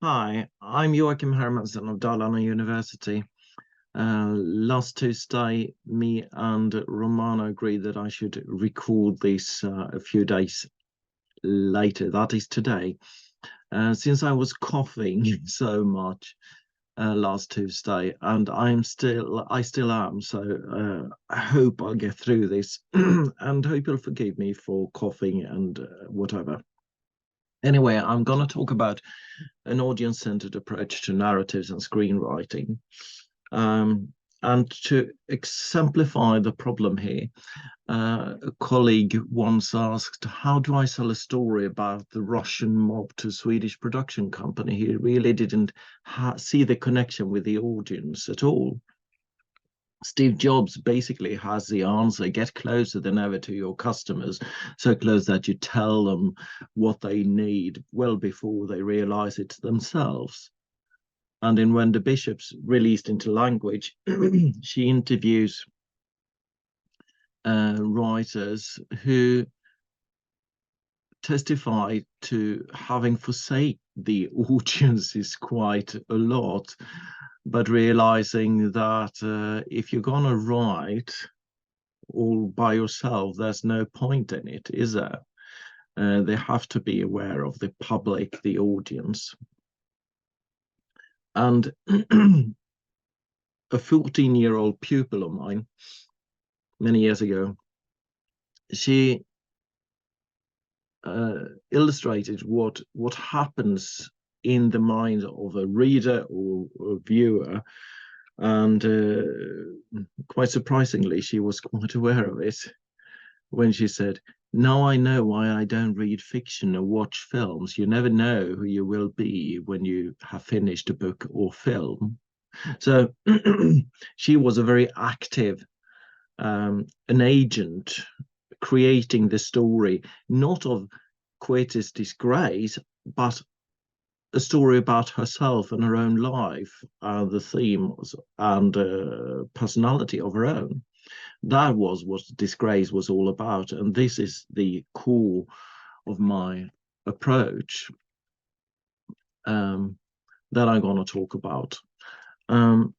Hi, I'm Joachim Hermansson of Dalarna University. Last Tuesday, me and Romano agreed that I should record this a few days later. That is today. Since I was coughing so much last Tuesday, and I still am. So I hope I'll get through this, and hope you'll forgive me for coughing and whatever. Anyway, I'm going to talk about an audience-centered approach to narratives and screenwriting. Um, and to exemplify the problem here, a colleague once asked, how do I sell a story about the Russian mob to a Swedish production company? He really didn't see the connection with the audience at all. Steve Jobs basically has the answer: get closer than ever to your customers, so close that you tell them what they need well before they realize it themselves. And in When the Bishops Released into Language, she interviews writers who testify to having forsake the audiences quite a lot, but realizing that if you're going to write all by yourself, there's no point in it, is there? They have to be aware of the public, the audience. And a 14-year-old pupil of mine, many years ago, she illustrated what happens in the mind of a reader or a viewer, and quite surprisingly, she was quite aware of it when she said, "Now I know why I don't read fiction or watch films. You never know who you will be when you have finished a book or film." So she was a very active, an agent creating the story, not of Quete's disgrace, but a story about herself and her own life, the themes and personality of her own. That was what disgrace was all about, and this is the core of my approach that I'm going to talk about. A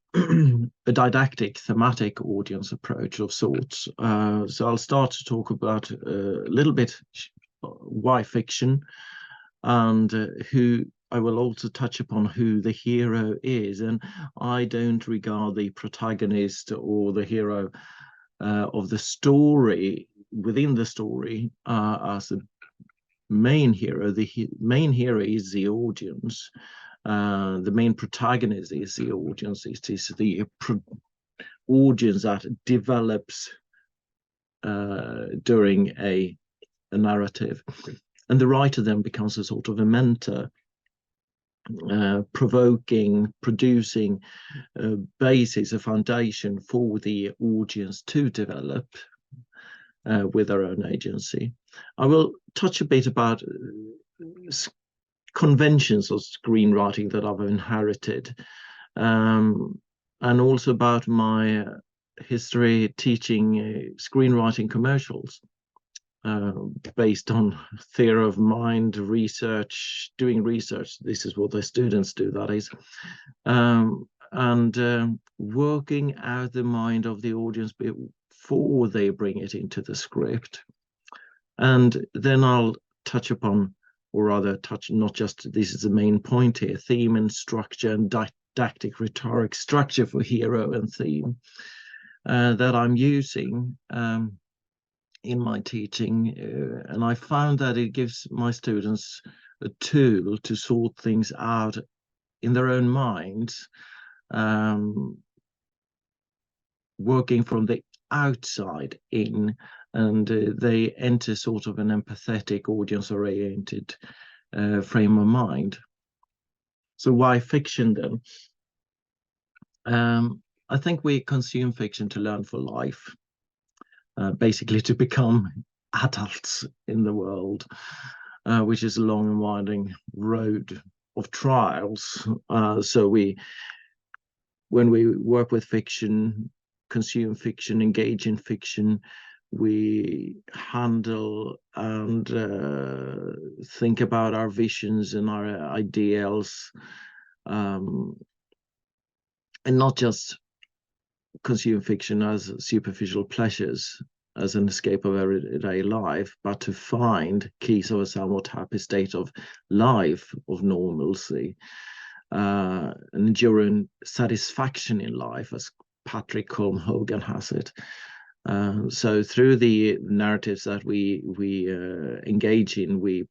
didactic thematic audience approach of sorts. So I'll start to talk about a little bit why fiction, and who I will also touch upon who the hero is. And I don't regard the protagonist or the hero of the story within the story as the main hero. The main hero is the audience. The main protagonist is the audience. It is the audience that develops during a narrative. And the writer then becomes a sort of a mentor, provoking, producing a basis, a foundation for the audience to develop with their own agency. I will touch a bit about conventions of screenwriting that I've inherited, and also about my history teaching screenwriting commercials. Based on theory of mind, research, doing research. This is what the students do, that is. And working out the mind of the audience before they bring it into the script. And then I'll touch upon, or rather touch, not just, this is the main point here, theme and structure and didactic rhetoric, structure for hero and theme that I'm using in my teaching, and I found that it gives my students a tool to sort things out in their own minds, working from the outside in, and they enter sort of an empathetic, audience-oriented frame of mind. So why fiction then? I think we consume fiction to learn for life. Basically to become adults in the world, which is a long and winding road of trials. So when we work with fiction, consume fiction, engage in fiction, we handle and think about our visions and our ideals, and not just consume fiction as superficial pleasures, as an escape of everyday life, but to find keys of a somewhat happy state of life, of normalcy, an enduring satisfaction in life, as Patrick Colm Hogan has it. So through the narratives that we engage in, we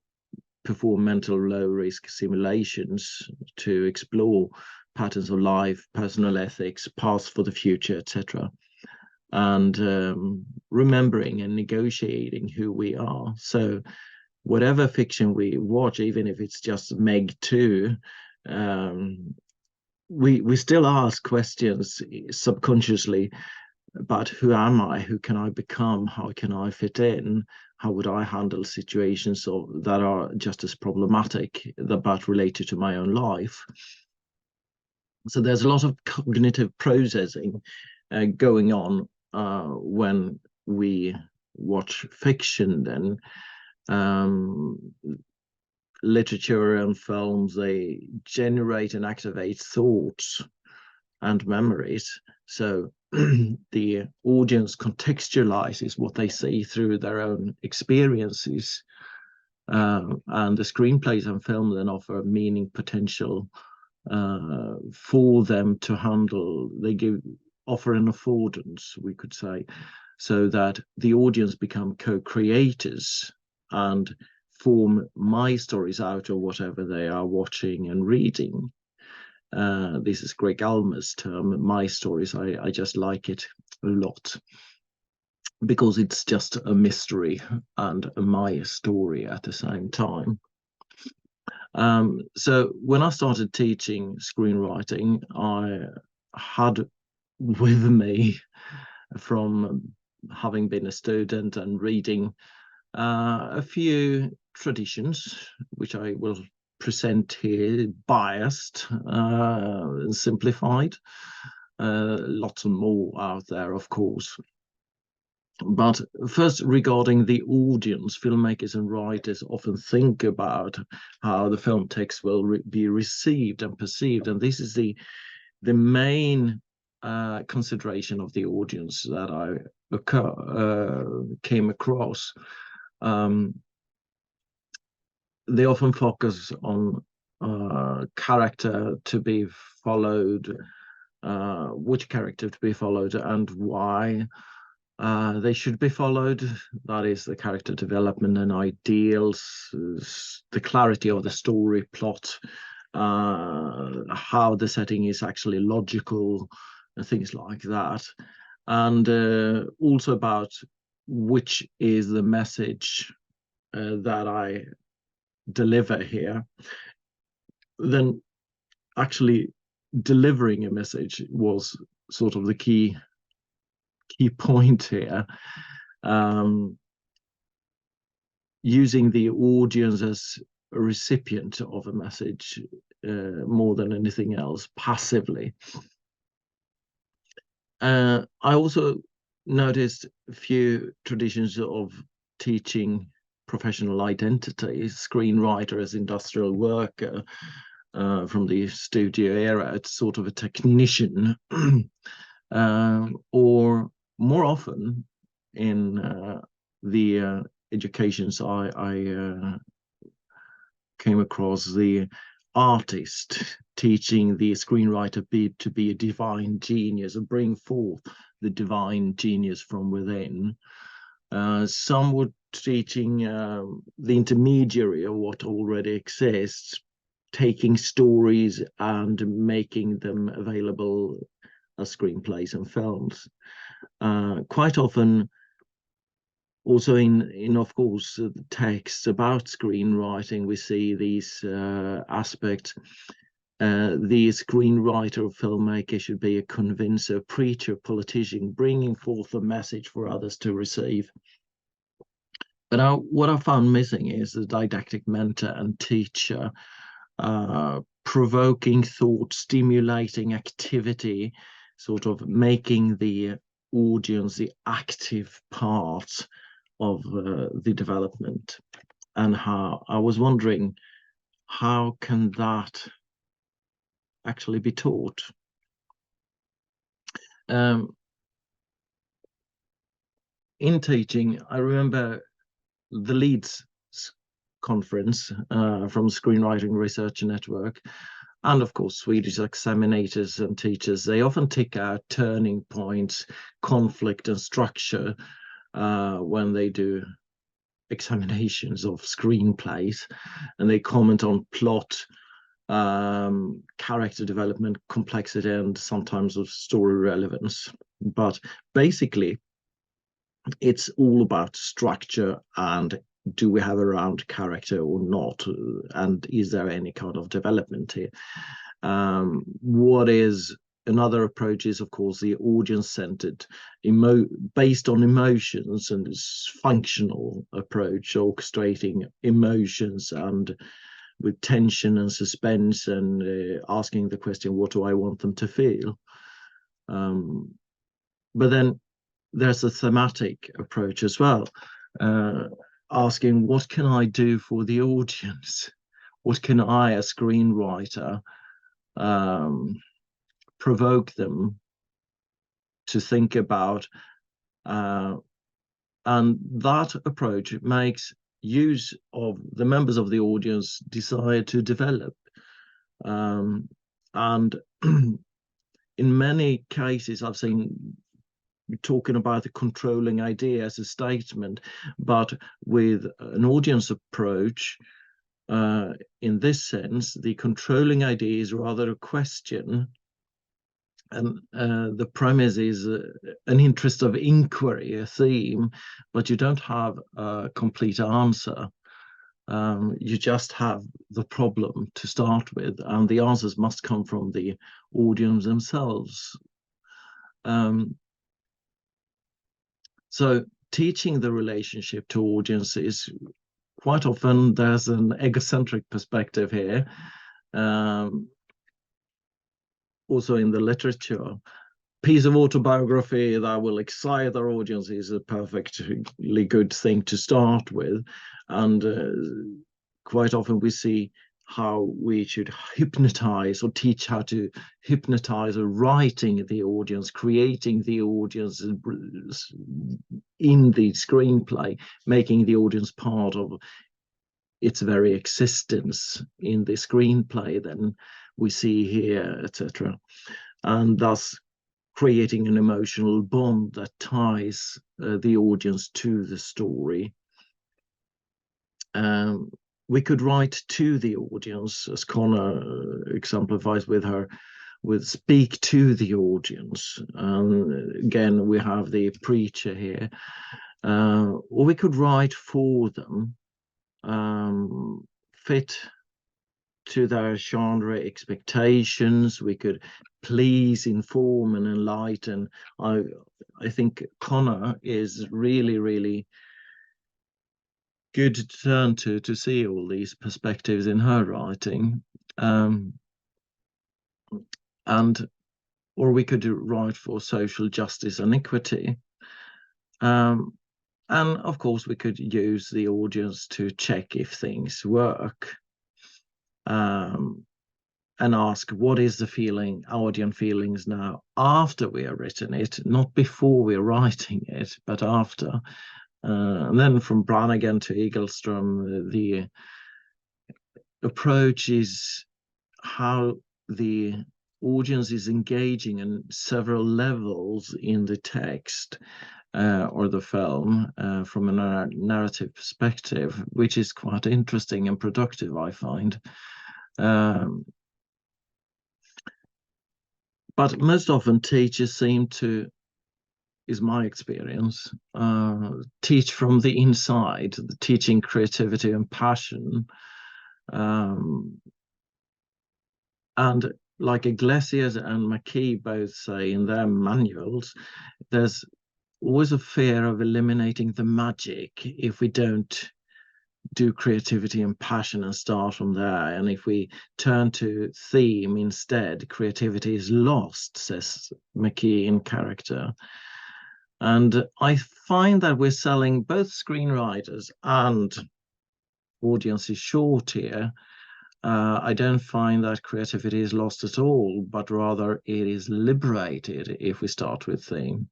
perform mental low-risk simulations to explore patterns of life, personal ethics, paths for the future, etc. And remembering and negotiating who we are. So whatever fiction we watch, even if it's just Meg 2, we still ask questions subconsciously about who am I, who can I become, how can I fit in, how would I handle situations that are just as problematic but related to my own life. So there's a lot of cognitive processing going on when we watch fiction. Then literature and films, they generate and activate thoughts and memories. So the audience contextualizes what they see through their own experiences, and the screenplays and film then offer meaning potential for them to handle. They offer an affordance, we could say, so that the audience become co-creators and form my stories out of whatever they are watching and reading. This is Greg Almer's term, my stories. I just like it a lot because it's just a mystery and a my story at the same time. So when I started teaching screenwriting, I had with me, from having been a student and reading, a few traditions, which I will present here, biased and simplified. Lots more out there, of course. But first, regarding the audience, filmmakers and writers often think about how the film text will be received and perceived, and this is the main consideration of the audience that I came across. They often focus on character to be followed, which character to be followed, and why they should be followed. That is the character development and ideals, the clarity of the story plot, how the setting is actually logical, and things like that. And also about which is the message that I deliver here. Then actually delivering a message was sort of the key point here. Using the audience as a recipient of a message more than anything else, passively. I also noticed a few traditions of teaching professional identity, screenwriter as industrial worker, from the studio era. It's sort of a technician, or more often in the educations I came across, the artist teaching the screenwriter to be a divine genius and bring forth the divine genius from within. Some were teaching the intermediary of what already exists, taking stories and making them available as screenplays and films. Quite often, also in of course texts about screenwriting, we see these aspects. The screenwriter or filmmaker should be a convincer, preacher, politician, bringing forth a message for others to receive. But what I found missing is the didactic mentor and teacher, provoking thought, stimulating activity, sort of making the audience the active part of the development, and how I was wondering, how can that actually be taught? In teaching, I remember the Leeds conference from Screenwriting Research Network, and of course Swedish examinators and teachers, they often take out turning points, conflict and structure when they do examinations of screenplays, and they comment on plot, character development, complexity, and sometimes of story relevance. But basically, it's all about structure and do we have a round character or not, and is there any kind of development here? What is another approach is, of course, the audience-centered, based on emotions, and functional approach, orchestrating emotions and with tension and suspense, and asking the question, what do I want them to feel? But then there's a thematic approach as well, asking what can I do for the audience? What can I, as screenwriter, provoke them to think about? And that approach makes use of the members of the audience desire to develop. And in many cases, I've seen talking about the controlling idea as a statement, but with an audience approach, in this sense, the controlling idea is rather a question, and the premise is an interest of inquiry, a theme, but you don't have a complete answer. You just have the problem to start with, and the answers must come from the audience themselves. So teaching the relationship to audiences, quite often there's an egocentric perspective here. Also in the literature, piece of autobiography that will excite their audience is a perfectly good thing to start with. And quite often we see how we should hypnotize or teach how to hypnotize, or writing the audience, creating the audience in the screenplay, making the audience part of its very existence in the screenplay then we see here, etc. And thus creating an emotional bond that ties the audience to the story. We could write to the audience, as Connor exemplifies with speak to the audience. Again, we have the preacher here. Or we could write for them, fit to their genre expectations. We could please, inform, and enlighten. I think Connor is really, really good to turn to see all these perspectives in her writing. Or we could write for social justice and equity. And of course, we could use the audience to check if things work. And ask, what is the feeling, audience feelings now after we have written it, not before we're writing it, but after. And then from Brannigan to Egelstrom, the approach is how the audience is engaging in several levels in the text or the film from a narrative perspective, which is quite interesting and productive, I find. But most often teachers seem to, is my experience, teach from the inside, teaching creativity and passion. And like Iglesias and McKee both say in their manuals, there's always a fear of eliminating the magic if we don't do creativity and passion and start from there. And if we turn to theme instead, creativity is lost, says McKee in Character. And I find that we're selling both screenwriters and audiences short here. I don't find that creativity is lost at all, but rather it is liberated if we start with theme.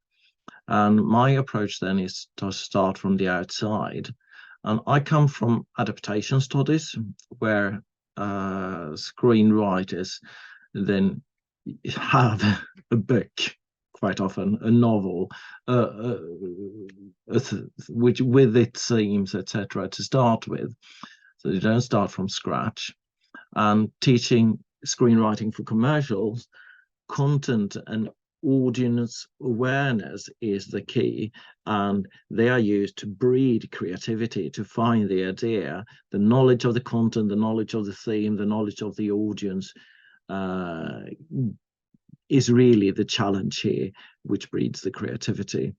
And my approach then is to start from the outside. And I come from adaptation studies where screenwriters then have a book, quite often a novel, which with its themes, etc., to start with. So you don't start from scratch. And teaching screenwriting for commercials, content and audience awareness is the key, and they are used to breed creativity, to find the idea. The knowledge of the content, the knowledge of the theme, the knowledge of the audience is really the challenge here, which breeds the creativity.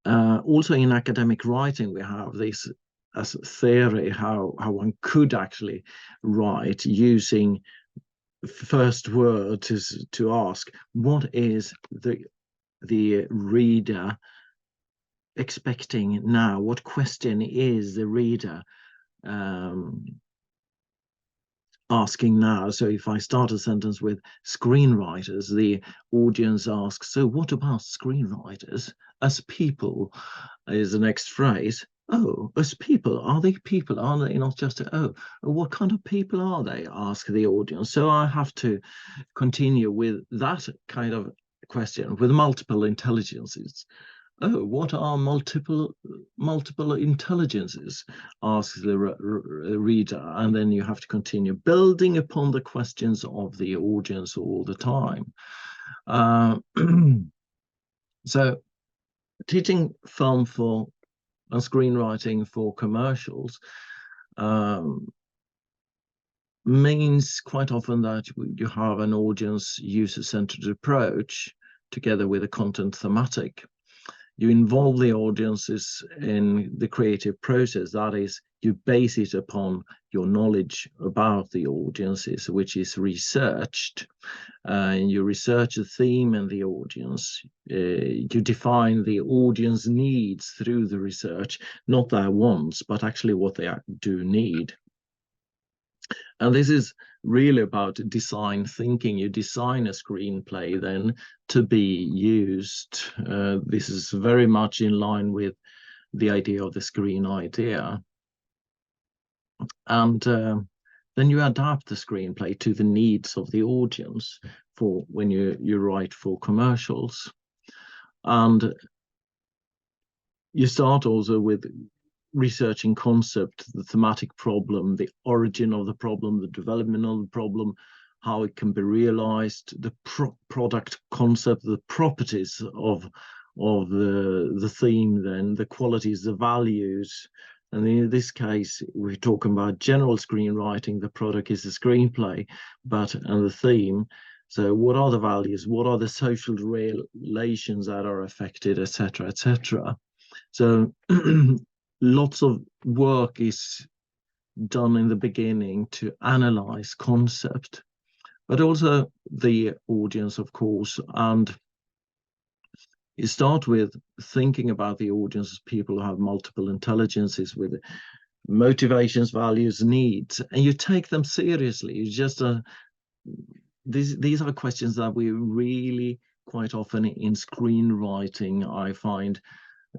Also in academic writing, we have this as a theory how one could actually write using first word to ask what is the reader expecting now, what question is the reader asking now. So if I start a sentence with screenwriters, the audience asks, so what about screenwriters as people is the next phrase. Oh, as people, are they people? Are they not just, oh, what kind of people are they? Ask the audience. So I have to continue with that kind of question with multiple intelligences. Oh, what are multiple intelligences? Asks the reader, and then you have to continue building upon the questions of the audience all the time. So teaching film for and screenwriting for commercials means quite often that you have an audience user-centered approach together with a content thematic. You involve the audiences in the creative process. That is, you base it upon your knowledge about the audiences, which is researched. And you research the theme and the audience. You define the audience needs through the research, not their wants, but actually what they do need. And this is really about design thinking. You design a screenplay then to be used. This is very much in line with the idea of the screen idea. And then you adapt the screenplay to the needs of the audience for when you write for commercials. And you start also with researching concept, the thematic problem, the origin of the problem, the development of the problem, how it can be realized, the product concept, the properties of the theme, then the qualities, the values. And in this case, we're talking about general screenwriting. The product is the screenplay, and the theme. So what are the values? What are the social relations that are affected, etc., etc.? So lots of work is done in the beginning to analyze concept, but also the audience, of course. And you start with thinking about the audience as people who have multiple intelligences with motivations, values, needs, and you take them seriously. You just these are questions that we really quite often in screenwriting, I find,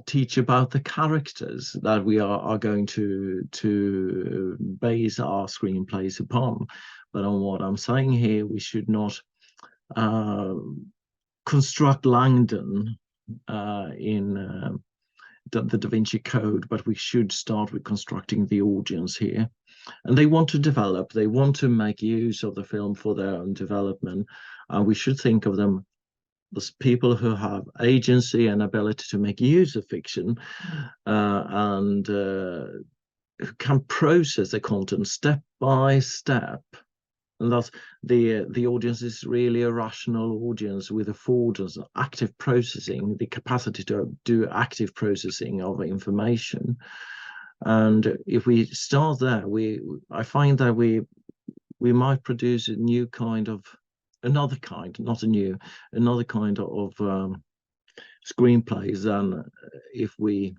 teach about the characters that we are going to base our screenplays upon. But on what I'm saying here, we should not construct Langdon in the Da Vinci Code, but we should start with constructing the audience here. And they want to develop, they want to make use of the film for their own development. We should think of them as people who have agency and ability to make use of fiction and who can process the content step by step. And thus the audience is really a rational audience with affordance, active processing, the capacity to do active processing of information. And if we start there, I find that we might produce a new kind of, another kind of screenplays than if we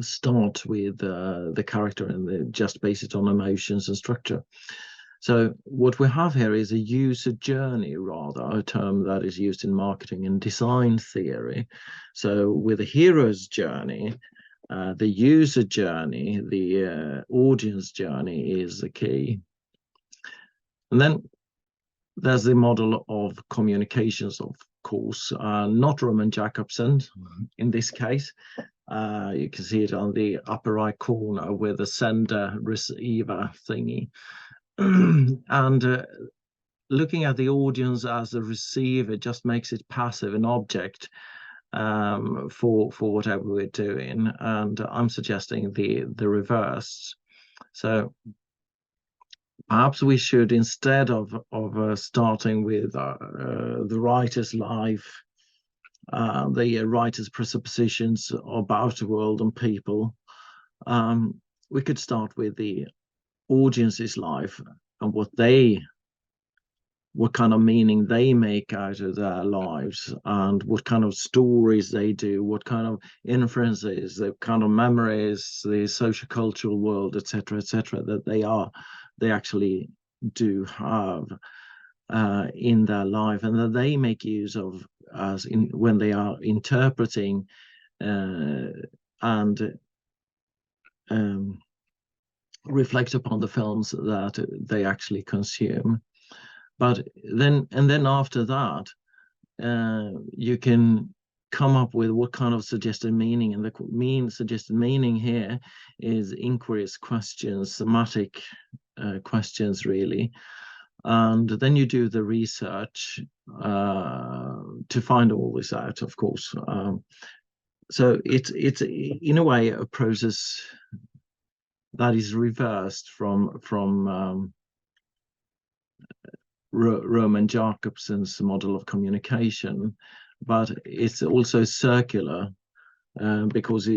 start with the character and just base it on emotions and structure. So what we have here is a user journey, rather, a term that is used in marketing and design theory. So with a hero's journey, the user journey, the audience journey is the key. And then there's the model of communications, of course, not Roman Jakobson in this case. You can see it on the upper right corner with the sender receiver thingy. And looking at the audience as a receiver just makes it passive, an object for whatever we're doing. And I'm suggesting the reverse. So perhaps we should, instead of starting with the writer's life, the writer's presuppositions about the world and people, we could start with the audience's life and what kind of meaning they make out of their lives, and what kind of stories they do, what kind of inferences, the kind of memories, the social cultural world, etc., that they actually do have in their life, and that they make use of as when they are interpreting and reflect upon the films that they actually consume. But then after that, you can come up with what kind of suggested meaning, and the suggested meaning here is inquiries, questions, thematic questions, really. And then you do the research to find all this out, of course. So it's in a way a process that is reversed from Roman Jakobson's model of communication, but it's also circular because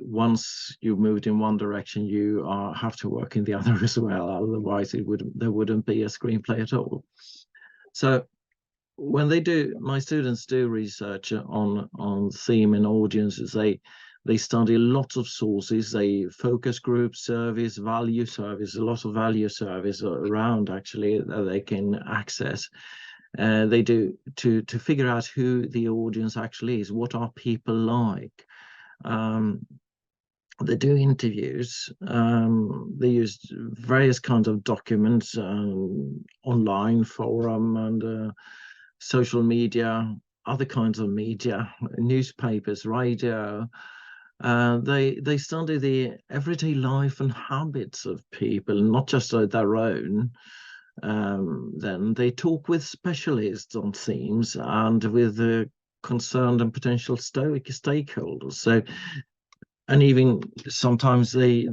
once you've moved in one direction, you have to work in the other as well. Otherwise, there wouldn't be a screenplay at all. So when my students do research on theme and audiences, they study lots of sources. They focus group surveys, value surveys, a lot of value surveys around actually that they can access. They do to figure out who the audience actually is. What are people like? They do interviews. They use various kinds of documents, online forum and social media, other kinds of media, newspapers, radio. They study the everyday life and habits of people, not just their own. Then they talk with specialists on themes and with concerned and potential stakeholders. So, and even sometimes they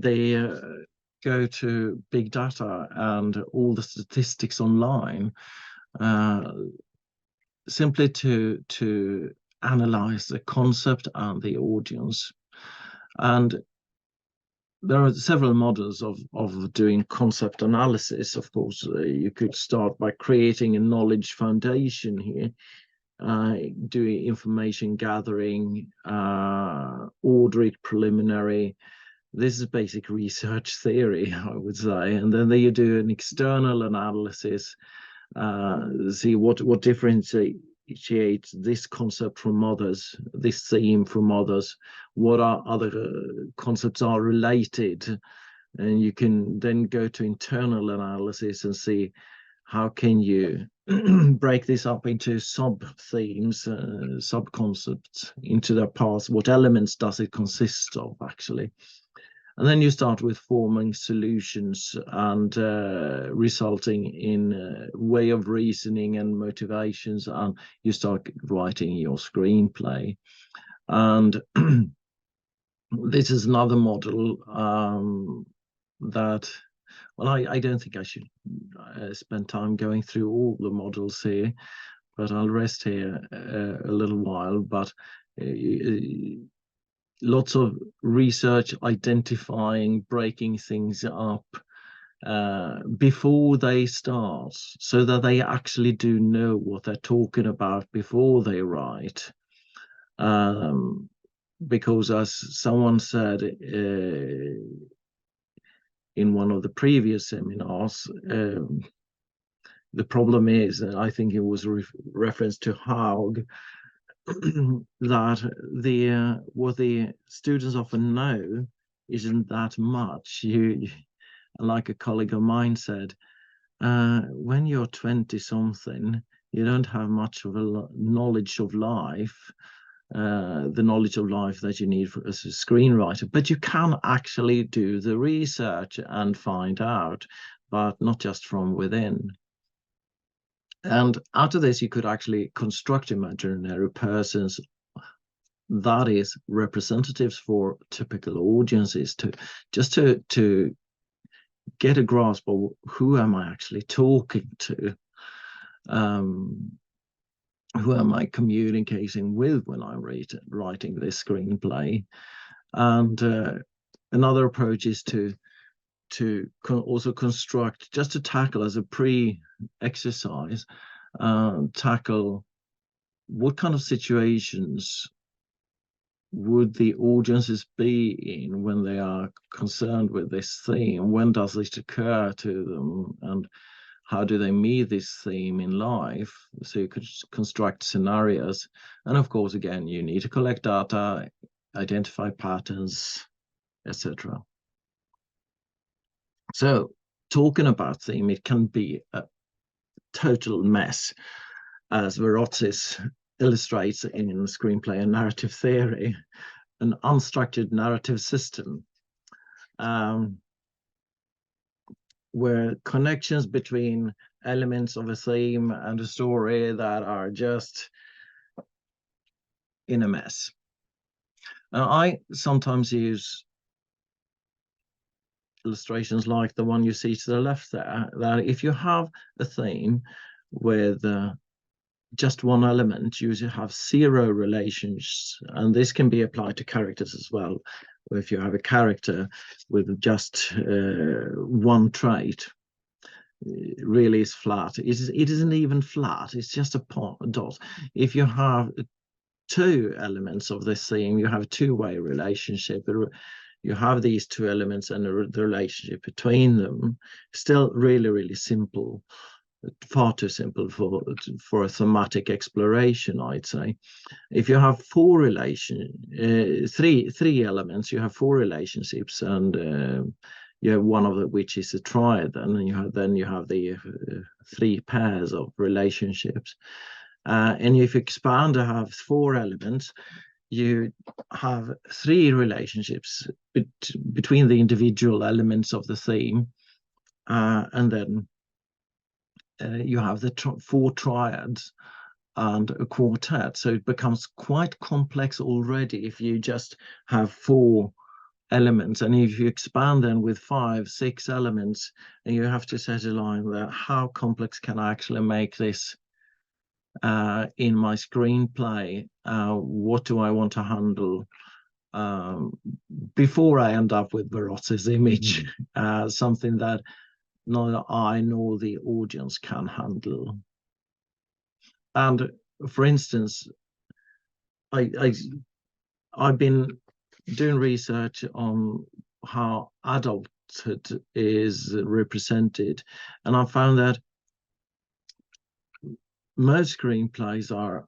go to big data and all the statistics online, simply to analyze the concept and the audience. And there are several models of doing concept analysis. Of course, you could start by creating a knowledge foundation here, doing information gathering, order it preliminary. This is basic research theory, I would say. And then you do an external analysis, see what differentiates this concept from others, this theme from others, what are other concepts are related. And you can then go to internal analysis and see how can you break this up into sub-themes, sub-concepts, into their parts. What elements does it consist of, actually? And then you start with forming solutions and resulting in a way of reasoning and motivations, and you start writing your screenplay. And this is another model that, well, I don't think I should spend time going through all the models here, but I'll rest here a little while. But lots of research identifying, breaking things up before they start, so that they actually do know what they're talking about before they write. because as someone said in one of the previous seminars, the problem is, and I think it was reference to Haug, that what the students often know isn't that much. Like a colleague of mine said, when you're 20 something, you don't have much of a knowledge of life, the knowledge of life that you need as a screenwriter, but you can actually do the research and find out, but not just from within. And out of this, you could actually construct imaginary persons that is representatives for typical audiences to get a grasp of who am I actually talking to, who am I communicating with when I'm writing this screenplay. And another approach is to also construct, just to tackle as a pre-exercise, tackle what kind of situations would the audiences be in when they are concerned with this theme? When does this occur to them? And how do they meet this theme in life? So you could construct scenarios. And of course, again, you need to collect data, identify patterns, etc. So talking about theme, it can be a total mess, as Verotsis illustrates in Screenplay and Narrative Theory, an unstructured narrative system where connections between elements of a theme and a story that are just in a mess. I sometimes use illustrations like the one you see to the left there, that if you have a theme with just one element, you have zero relations, and this can be applied to characters as well. If you have a character with just one trait, it really is flat. It isn't even flat, it's just a dot. If you have two elements of this theme, you have a two-way relationship. You have these two elements and the relationship between them. Still really simple, far too simple for a thematic exploration, I'd say. If you have three elements, you have four relationships, and you have one of which is a triad, and you have the three pairs of relationships. And if you expand to have four elements, you have three relationships between the individual elements of the theme, and then you have the four triads and a quartet. So it becomes quite complex already if you just have four elements. And if you expand then with 5, 6 elements, and you have to set a line there, how complex can I actually make this in my screenplay? What do I want to handle before I end up with Verotti's image? Something that neither I nor the audience can handle. And for instance, I've been doing research on how adulthood is represented, and I found that most screenplays are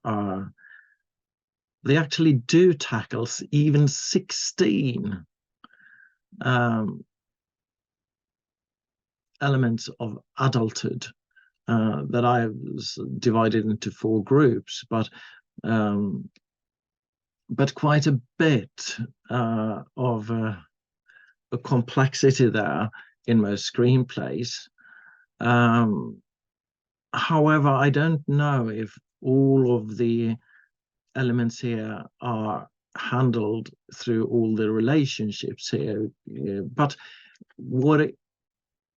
they actually do tackle even 16 elements of adulthood that I was divided into 4 groups, but quite a bit of a complexity there in most screenplays. However, I don't know if all of the elements here are handled through all the relationships here, but what it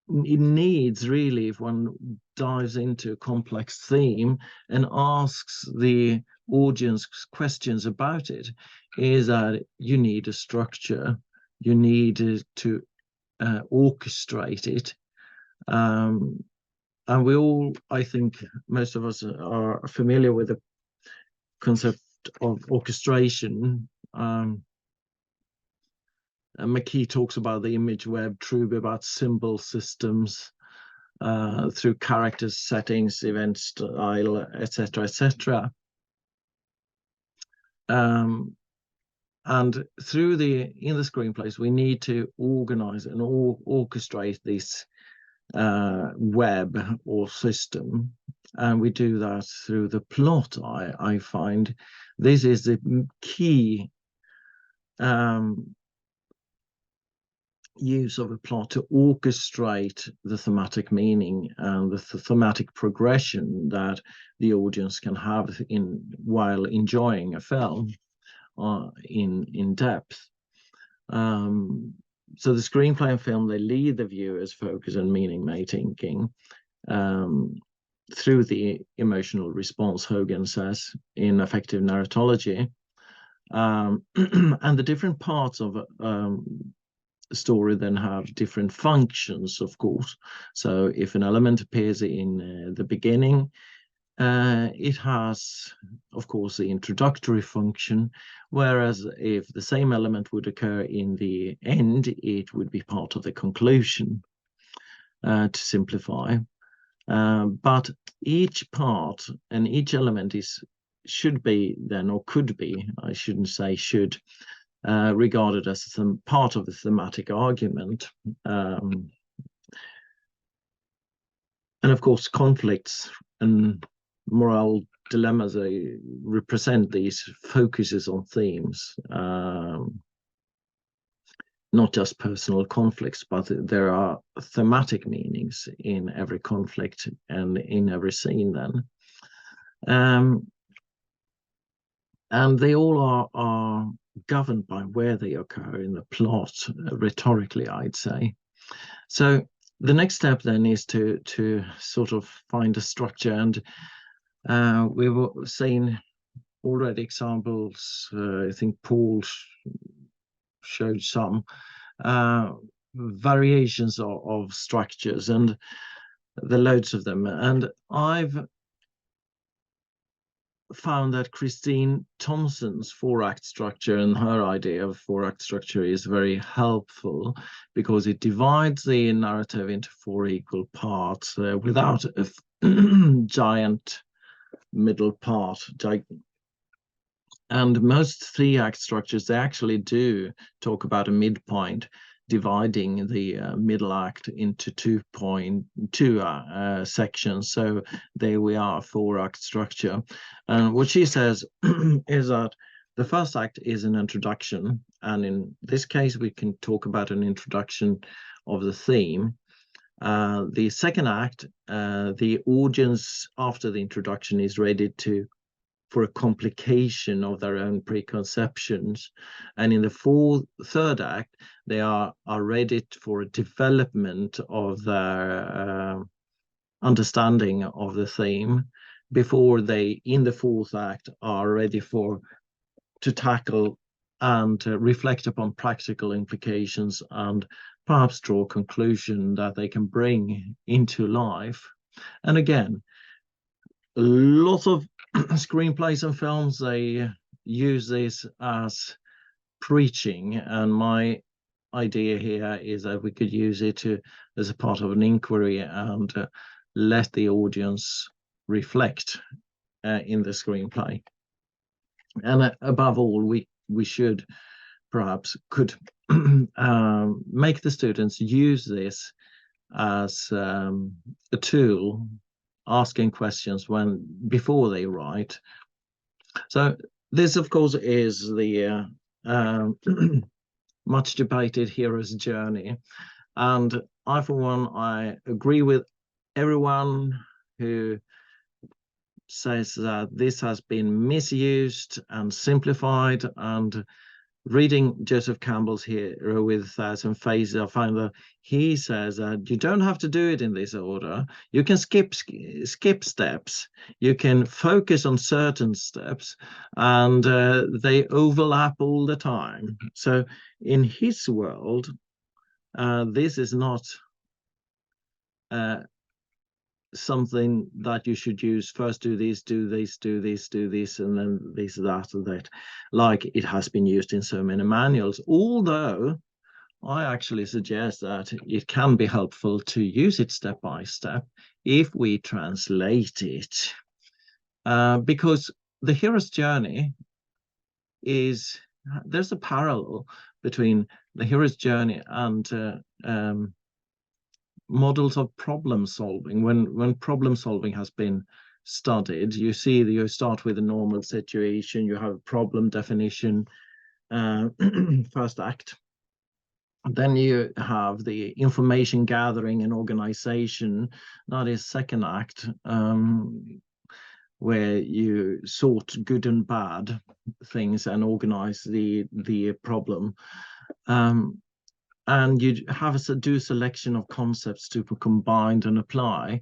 needs really, if one dives into a complex theme and asks the audience questions about it, is that you need a structure, you need to orchestrate it, and we all, I think most of us are familiar with the concept of orchestration. McKee talks about the image web, Truby about symbol systems, through characters, settings, event style, etc., etc. And through in the screenplays, we need to organize and orchestrate this web or system, and we do that through the plot. I find this is the key use of a plot to orchestrate the thematic meaning and the thematic progression that the audience can have while enjoying a film in depth. So the screenplay and film, they lead the viewer's focus and meaning making through the emotional response, Hogan says, in affective narratology. And the different parts of story then have different functions, of course. So if an element appears in the beginning, it has, of course, the introductory function, whereas if the same element would occur in the end, it would be part of the conclusion, to simplify. But each part and each element should be then, or could be, I shouldn't say should, regarded as some part of the thematic argument. And of course, conflicts and moral dilemmas, they represent these focuses on themes, not just personal conflicts, but there are thematic meanings in every conflict and in every scene then. And they all are governed by where they occur in the plot, rhetorically, I'd say. So the next step then is to sort of find a structure, and we've seen already examples. I think Paul showed some variations of structures, and the loads of them. And I've found that Christine Thompson's 4-act structure and her idea of 4-act structure is very helpful, because it divides the narrative into 4 equal parts without a giant middle part. And most 3-act structures, they actually do talk about a midpoint, dividing the middle act into 2 sections. So there we are, 4-act structure. And what she says is that the first act is an introduction, and in this case we can talk about an introduction of the theme. The second act, the audience after the introduction is ready for a complication of their own preconceptions, and in the third act they are ready for a development of their understanding of the theme, before they in the 4th act are ready to tackle and reflect upon practical implications and perhaps draw a conclusion that they can bring into life. And again, a lot of screenplays and films, they use this as preaching, and my idea here is that we could use it as a part of an inquiry and let the audience reflect in the screenplay. And above all, we should could make the students use this as a tool, asking questions before they write. So this, of course, is the much debated hero's journey, and I, for one, I agree with everyone who says that this has been misused and simplified. And reading Joseph Campbell's Hero with 1,000 Faces, I find that he says that you don't have to do it in this order. You can skip steps. You can focus on certain steps, and they overlap all the time. So in his world, this is not something that you should use first, do this, do this, do this, do this, and then this, that, and that, like it has been used in so many manuals. Although I actually suggest that it can be helpful to use it step by step if we translate it, because the hero's journey is, there's a parallel between the hero's journey and models of problem solving. When problem solving has been studied, you see that you start with a normal situation, you have problem definition, first act. Then you have the information gathering and organization, that is second act, where you sort good and bad things and organize the problem. And you have a do selection of concepts to be combined and apply,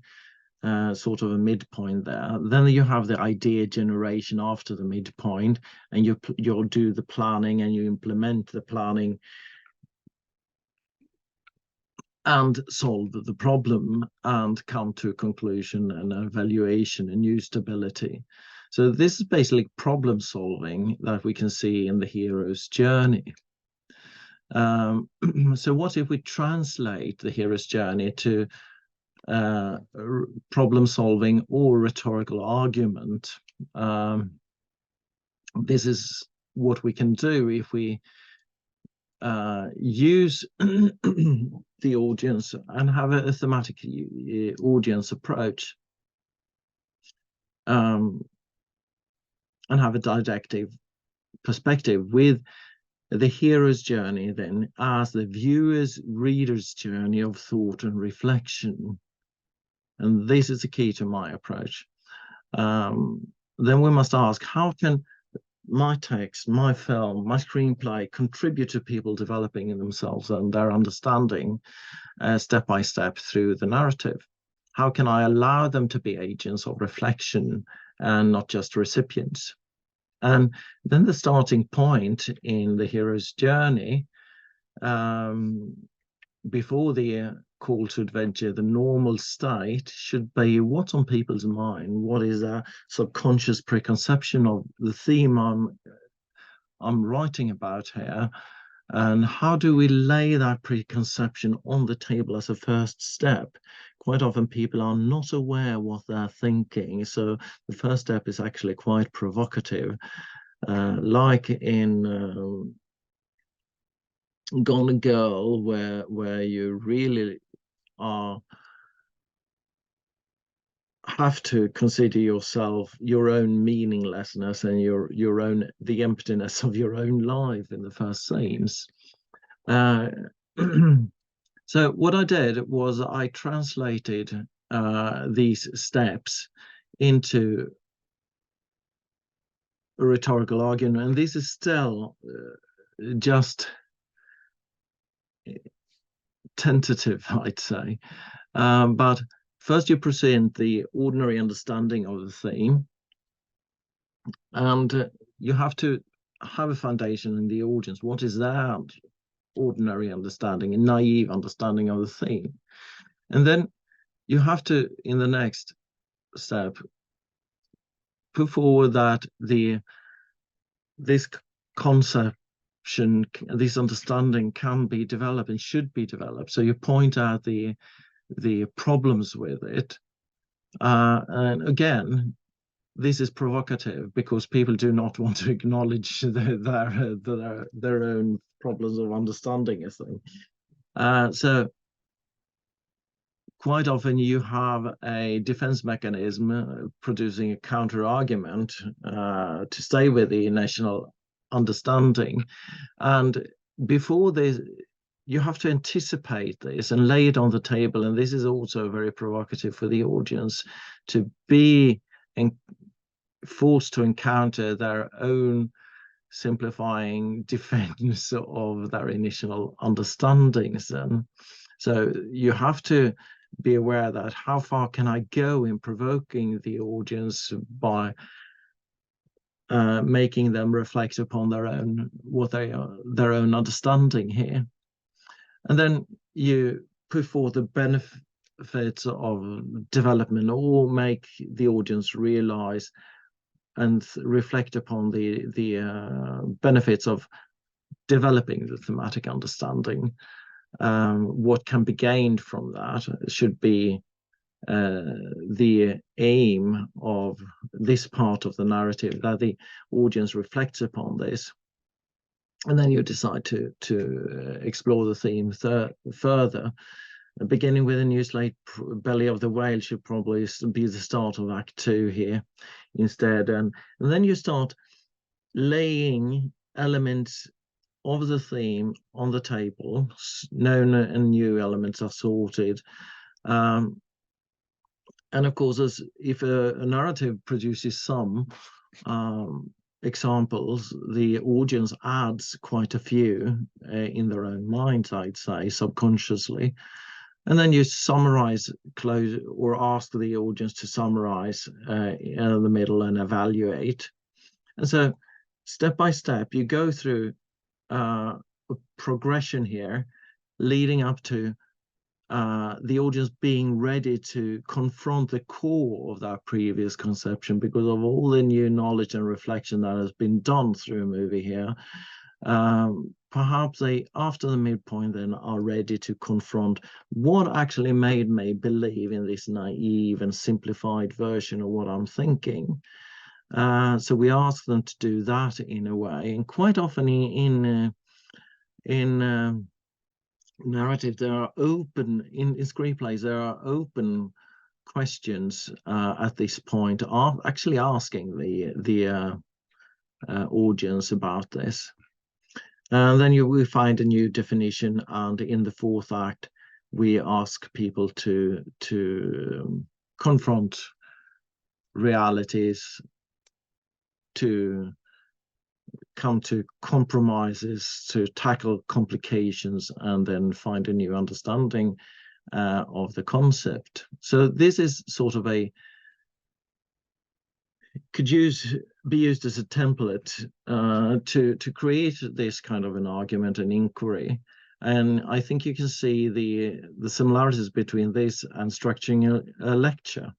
sort of a midpoint there. Then you have the idea generation after the midpoint, and you'll do the planning and you implement the planning and solve the problem and come to a conclusion and evaluation and new stability. So this is basically problem solving that we can see in the hero's journey. So what if we translate the hero's journey to problem solving or rhetorical argument? This is what we can do if we use the audience and have a thematic audience approach, and have a didactic perspective with the hero's journey then as the viewer's, reader's journey of thought and reflection. And this is the key to my approach. Then we must ask, how can my text, my film, my screenplay contribute to people developing in themselves and their understanding step by step through the narrative? How can I allow them to be agents of reflection and not just recipients? And then the starting point in the hero's journey, before the call to adventure, the normal state should be what's on people's mind, what is a subconscious preconception of the theme I'm writing about here, and how do we lay that preconception on the table as a first step? Quite often people are not aware what they're thinking, so the first step is actually quite provocative, like in Gone Girl, where you really have to consider yourself, your own meaninglessness and your own, the emptiness of your own life in the first scenes. So what I did was I translated these steps into a rhetorical argument, and this is still just tentative, I'd say. But first you present the ordinary understanding of the theme, and you have to have a foundation in the audience. What is that ordinary understanding, a naive understanding of the theme? And then you have to, in the next step, put forward that this conception, this understanding can be developed and should be developed. So you point out the problems with it. And again, this is provocative because people do not want to acknowledge their own problems of understanding a thing. So quite often you have a defense mechanism producing a counter argument to stay with the national understanding. And before this, you have to anticipate this and lay it on the table. And this is also very provocative for the audience to be forced to encounter their own simplifying defense of their initial understandings. And so you have to be aware that how far can I go in provoking the audience by making them reflect upon their own their own understanding here. And then you put forth the benefits of development, or make the audience realize and reflect upon the benefits of developing the thematic understanding. What can be gained from that should be the aim of this part of the narrative, that the audience reflects upon this, and then you decide to explore the theme further. Beginning with a new slate, Belly of the Whale should probably be the start of Act 2 here instead, and then you start laying elements of the theme on the table. Known and new elements are sorted. And of course, as if a narrative produces some examples, the audience adds quite a few in their own minds, I'd say, subconsciously. And then you summarize, close, or ask the audience to summarize in the middle and evaluate. And so step by step, you go through a progression here, leading up to the audience being ready to confront the core of that previous conception because of all the new knowledge and reflection that has been done through a movie here. Perhaps they, after the midpoint, then are ready to confront what actually made me believe in this naive and simplified version of what I'm thinking. So we ask them to do that in a way, and quite often in narrative, there are open in screenplays. There are open questions at this point, are actually asking the audience about this. And then we find a new definition, and in the fourth act, we ask people to confront realities, to come to compromises, to tackle complications, and then find a new understanding of the concept. So this is sort of could be used as a template to create this kind of an argument and inquiry. And I think you can see the similarities between this and structuring a lecture,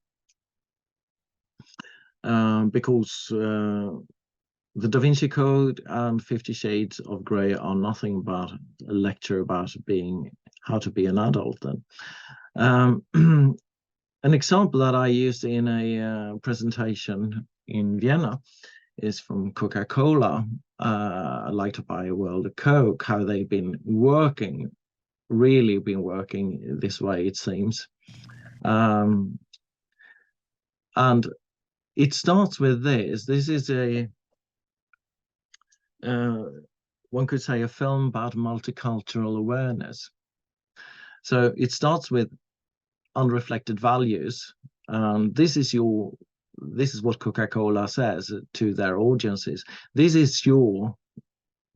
because the Da Vinci Code and 50 Shades of Grey are nothing but a lecture about how to be an adult. Then, an example that I used in a presentation in Vienna is from Coca-Cola. I'd like to buy a world of Coke, how they've been really been working this way, it seems. And it starts with this. This is one could say a film about multicultural awareness. So it starts with unreflected values. This is what Coca-Cola says to their audiences. This is your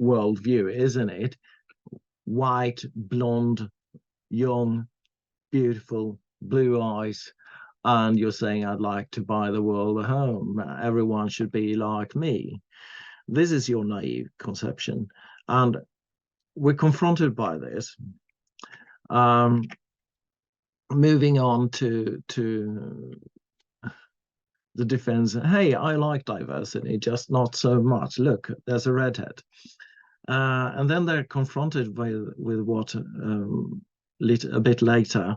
worldview, isn't it? White, blonde, young, beautiful, blue eyes. And you're saying, I'd like to buy the world a home. Everyone should be like me. This is your naive conception. And we're confronted by this. Moving on to the defense. Hey, I like diversity, just not so much. Look, there's a redhead. And then they're confronted with what a bit later,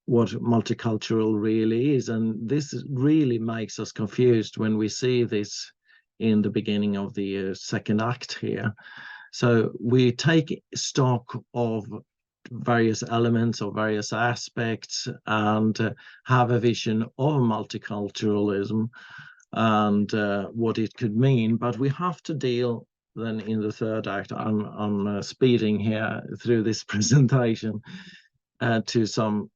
what multicultural really is. And this really makes us confused when we see this in the beginning of the second act here. So we take stock of various elements or various aspects and have a vision of multiculturalism and what it could mean. But we have to deal then in the third act. I'm speeding here through this presentation to some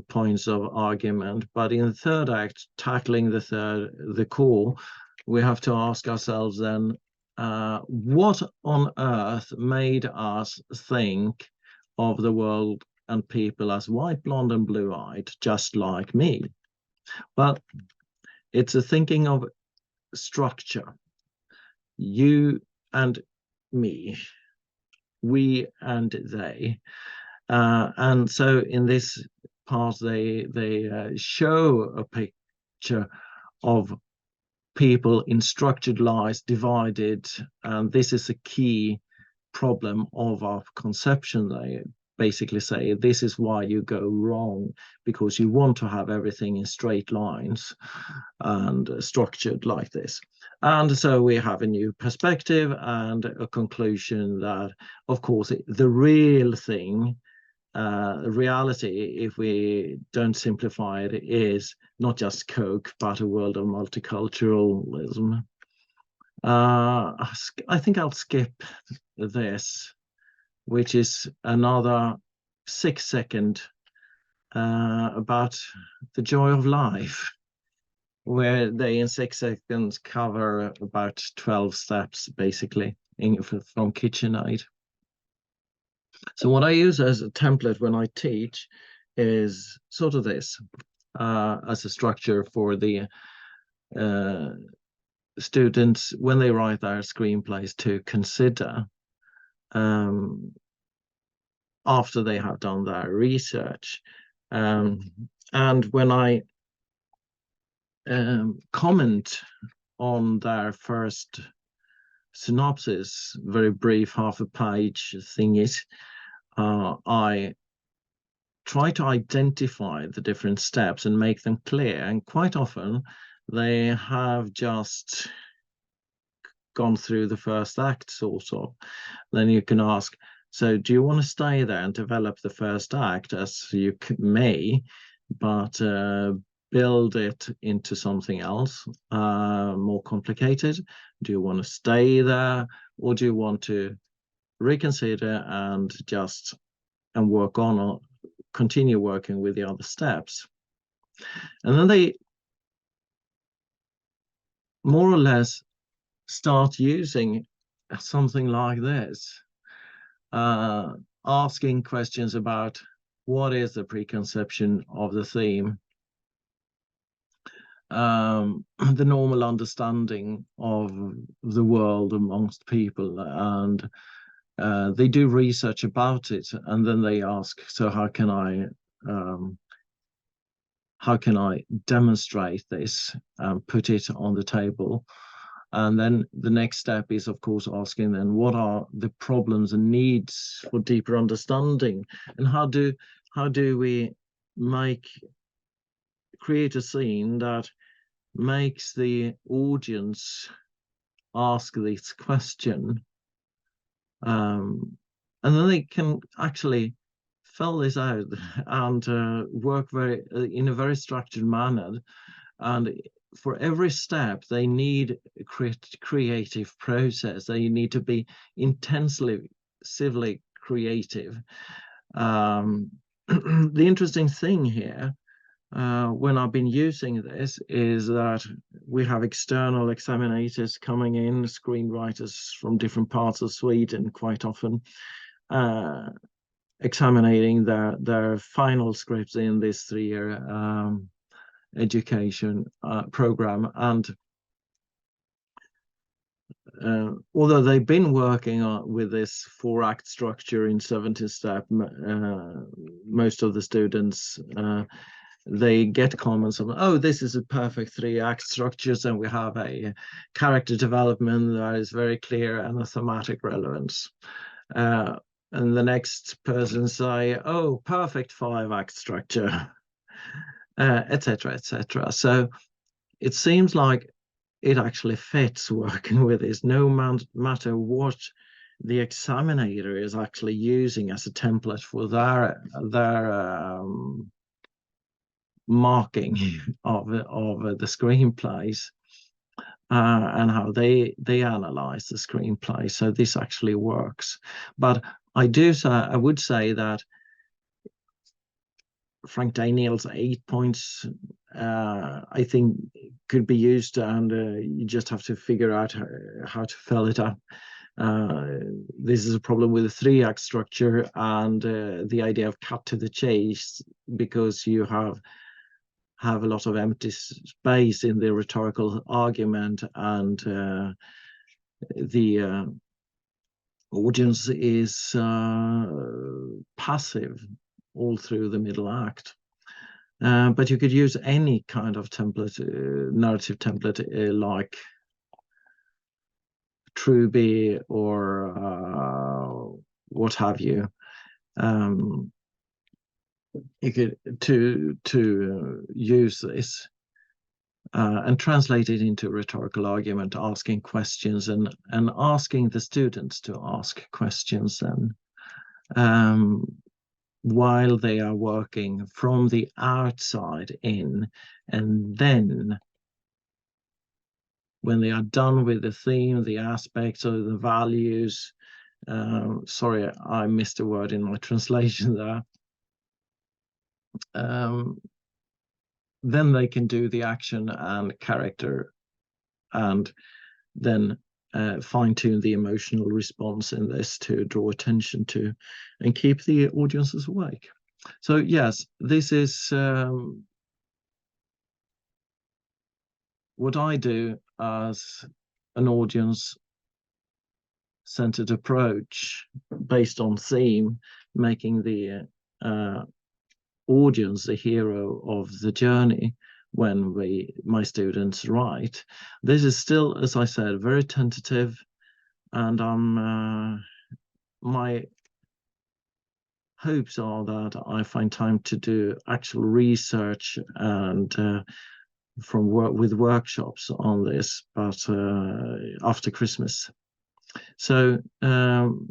points of argument. But in the third act, tackling the core, we have to ask ourselves then, what on earth made us think of the world and people as white, blonde, and blue-eyed, just like me? Well, it's a thinking of structure. You and me, we and they. And so in this part, they show a picture of people in structured lies divided, and this is a key problem of our conception. They basically say this is why you go wrong, because you want to have everything in straight lines and structured like this. And so we have a new perspective and a conclusion that, of course, the real thing, reality, if we don't simplify it, is not just Coke, but a world of multiculturalism. I think I'll skip this, which is another 6-second about the joy of life, where they in 6 seconds cover about 12 steps, basically, from KitchenAid. So what I use as a template when I teach is sort of this, as a structure for the students when they write their screenplays to consider after they have done their research. And when I comment on their first synopsis, very brief, half a page thingies, I try to identify the different steps and make them clear. And quite often they have just gone through the first act, sort of. Then you can ask, so do you want to stay there and develop the first act? As you may, but build it into something else, more complicated? Do you want to stay there, or do you want to reconsider and just work on, or continue working with the other steps? And then they more or less start using something like this, asking questions about what is the preconception of the theme, the normal understanding of the world amongst people, and they do research about it, and then they ask, so how can I demonstrate this and put it on the table? And then the next step is, of course, asking then what are the problems and needs for deeper understanding, and how do we create a scene that makes the audience ask this question, and then they can actually fill this out and work in a very structured manner. And for every step, they need a creative process. They need to be intensely civilly creative. The interesting thing here, when I've been using this, is that we have external examinators coming in, screenwriters from different parts of Sweden, quite often, examining their final scripts in this 3-year education program. And although they've been working with this 4-act structure in 70 step, most of the students, they get comments of, oh, this is a perfect 3-act structure, and we have a character development that is very clear and a thematic relevance. And the next person say, oh, perfect 5-act structure, etc., etc. So it seems like it actually fits working with this, no matter what the examiner is actually using as a template for their marking of the screenplays, and how they analyze the screenplay. So this actually works. But I would say that Frank Daniel's 8 points, I think, could be used, and you just have to figure out how to fill it up. This is a problem with the 3-act structure and the idea of cut to the chase, because you have a lot of empty space in the rhetorical argument, and the audience is passive all through the middle act. But you could use any kind of template, narrative template, like Truby or what have you. You could to use this and translate it into rhetorical argument, asking questions and asking the students to ask questions then, while they are working from the outside in, and then when they are done with the theme, the aspects, or the values, sorry, I missed a word in my translation there. Then they can do the action and character, and then fine-tune the emotional response in this to draw attention to and keep the audiences awake. So yes, this is what I do as an audience-centered approach based on theme, making the audience the hero of the journey when my students write. This is still, as I said, very tentative, and my hopes are that I find time to do actual research and with workshops on this, but after Christmas. So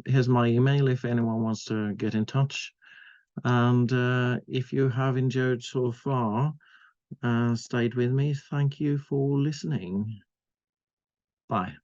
here's my email if anyone wants to get in touch. And if you have enjoyed so far, stayed with me, thank you for listening. Bye.